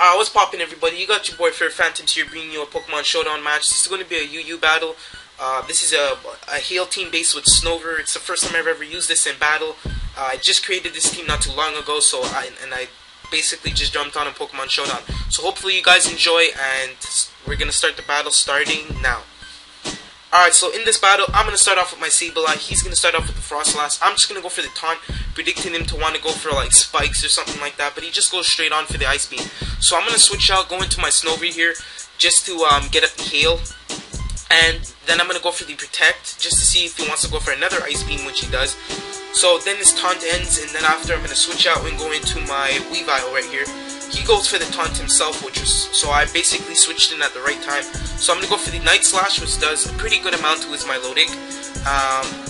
What's poppin', everybody? You got your boy Fair Phantoms here bringing you a Pokemon Showdown match. This is going to be a UU battle. This is a Hail team based with Snover. It's the first time I've ever used this in battle. I just created this team not too long ago, so I basically just jumped on a Pokemon Showdown. So hopefully you guys enjoy, and we're going to start the battle starting now. Alright, so in this battle, I'm going to start off with my Sableye. He's going to start off with the Frostlass. I'm just going to go for the Taunt, predicting him to want to go for like Spikes or something like that, but he just goes straight on for the Ice Beam. So I'm going to switch out, go into my Snover here, just to get up the Hail. And then I'm going to go for the Protect, just to see if he wants to go for another Ice Beam, which he does. So then his Taunt ends, and then after I'm going to switch out and go into my Weavile right here. He goes for the Taunt himself, so I basically switched in at the right time. So I'm going to go for the Night Slash, which does a pretty good amount to his Milotic.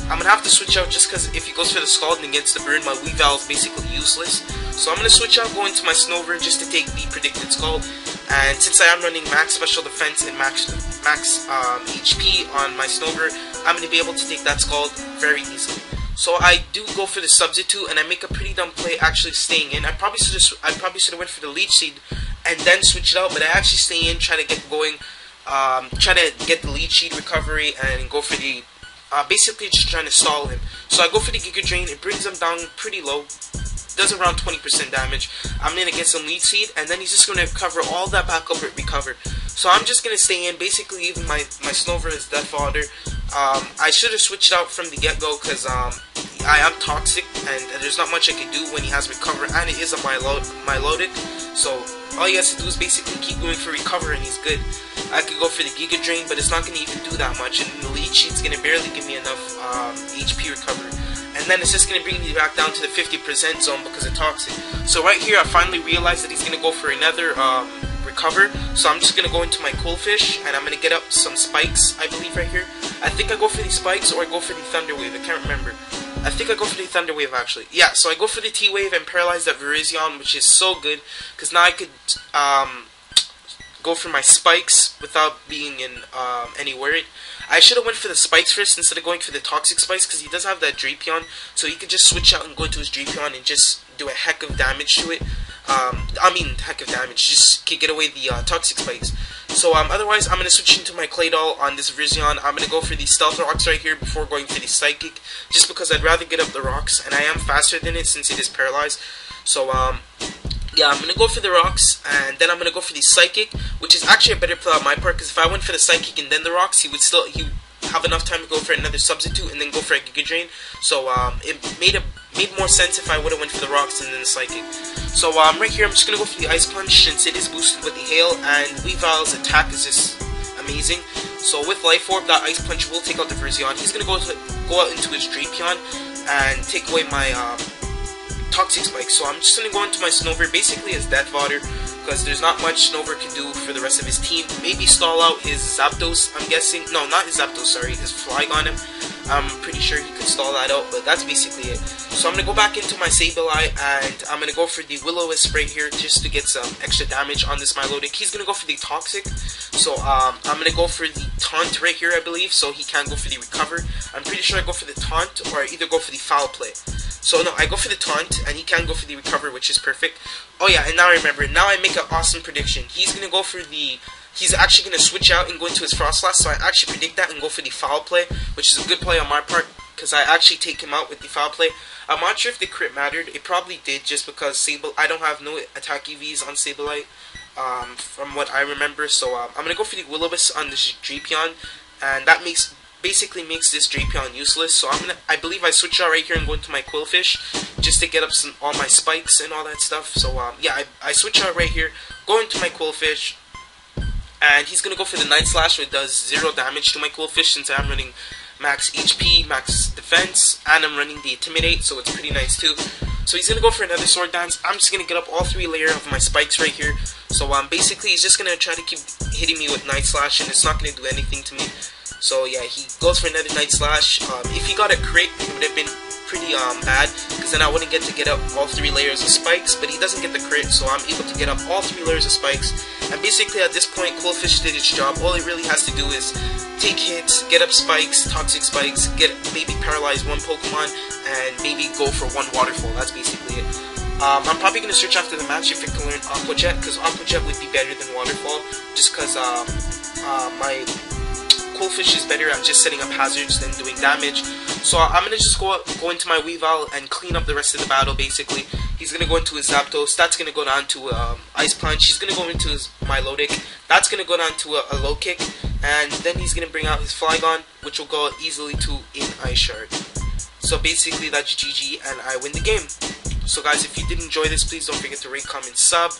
I'm going to have to switch out just because if he goes for the Scald and gets the burn, my Weavile is basically useless. So I'm going to switch out, go into my Snover just to take the predicted Scald. And since I am running max special defense and max HP on my Snover, I'm going to be able to take that Scald very easily. So I do go for the Substitute, and I make a pretty dumb play actually staying in. I probably should have went for the Leech Seed and then switch it out, but I actually stay in, try to get going, try to get the Leech Seed recovery and go for the, basically just trying to stall him. So I go for the Giga Drain. It brings him down pretty low, does around 20% damage. I'm going to get some Leech Seed, and then he's just going to recover all that back up with Recover. So I'm just going to stay in, basically even my Snover is Death Fodder. I should have switched out from the get-go because I am toxic and there's not much I can do when he has Recover, and it is a Milotic. So all he has to do is basically keep going for Recover and he's good. I could go for the Giga Drain, but it's not going to even do that much, and the Leech Seed's going to barely give me enough HP recovery. And then it's just going to bring me back down to the 50% zone because of Toxic. So right here I finally realized that he's going to go for another Recover. So I'm just going to go into my Coolfish, and I'm going to get up some Spikes, I believe, right here. I think I go for the Spikes or I go for the Thunder Wave. I can't remember. I think I go for the Thunder Wave, actually. Yeah, so I go for the T-Wave and paralyze that Virizion, which is so good, because now I could go for my Spikes without being in any worry. I should have went for the Spikes first instead of going for the Toxic Spikes, because he does have that Drapion, so he could just switch out and go into his Drapion and just do a heck of damage to it. Heck of damage, just get away the Toxic Spikes. So otherwise, I'm going to switch into my Claydol on this Virizion. I'm going to go for the Stealth Rocks right here before going for the Psychic, just because I'd rather get up the Rocks, and I am faster than it since it is paralyzed. So yeah, I'm going to go for the Rocks, and then I'm going to go for the Psychic, which is actually a better play on my part, because if I went for the Psychic and then the Rocks, he would have enough time to go for another Substitute and then go for a Giga Drain. So it made more sense if I would have went for the Rocks and then the Psychic. So right here I'm just going to go for the Ice Punch since it is boosted with the Hail, and Weavile's attack is just amazing. So with Life Orb, that Ice Punch will take out the Virizion. He's going to go out into his Drapion and take away my Toxic Spike. So I'm just going to go into my Snover basically as Death Fodder, because there's not much Snover can do for the rest of his team. Maybe stall out his Zapdos, I'm guessing. No, not his Zapdos, sorry, his Flygon. I'm pretty sure he could stall that out, but that's basically it. So I'm going to go back into my Sableye, and I'm going to go for the Will-O-Wisp right here just to get some extra damage on this Milotic. He's going to go for the Toxic, so I'm going to go for the Taunt right here, I believe, so he can go for the Recover. I'm pretty sure I go for the Taunt, or I either go for the Foul Play. So no, I go for the Taunt, and he can go for the Recover, which is perfect. Oh yeah, and now I remember, now I make an awesome prediction. He's going to go for the... He's actually going to switch out and go into his Frostlass, so I actually predict that and go for the Foul Play, which is a good play on my part, because I actually take him out with the Foul Play. I'm not sure if the crit mattered. It probably did, just because I don't have no attack EVs on Sableye, from what I remember. So I'm going to go for the Will-O-Wisp on this Drapion, and that basically makes this Drapion useless. So I believe I switch out right here and go into my Quillfish just to get up all my Spikes and all that stuff. So yeah, I switch out right here, go into my Quillfish, and he's going to go for the Night Slash, which does 0 damage to my Quillfish since I'm running max HP, max defense, and I'm running the Intimidate, so it's pretty nice too. So he's going to go for another Sword Dance. I'm just going to get up all 3 layers of my Spikes right here. So basically he's just going to try to keep hitting me with Night Slash, and it's not going to do anything to me. So yeah, he goes for another Night Slash. If he got a crit, it would have been pretty bad, because then I wouldn't get to get up all 3 layers of Spikes, but he doesn't get the crit, so I'm able to get up all 3 layers of Spikes. And basically at this point, Quillfish did its job. All it really has to do is take hits, get up Spikes, Toxic Spikes, maybe paralyze one Pokemon, and maybe go for one Waterfall. That's basically it. I'm probably going to search after the match if I can learn Aqua Jet, because Aqua Jet would be better than Waterfall, just because my Cold Fish is better at just setting up hazards than doing damage. So I'm going to just go into my Weavile and clean up the rest of the battle, basically. He's going to go into his Zapdos, that's going to go down to Ice Punch, he's going to go into his Milotic, that's going to go down to a Low Kick, and then he's going to bring out his Flygon, which will go easily to in Ice Shard. So basically that's GG, and I win the game. So guys, if you did enjoy this, please don't forget to rate, comment, sub.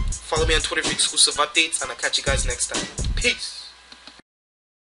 Follow me on Twitter for exclusive updates, and I'll catch you guys next time. Peace!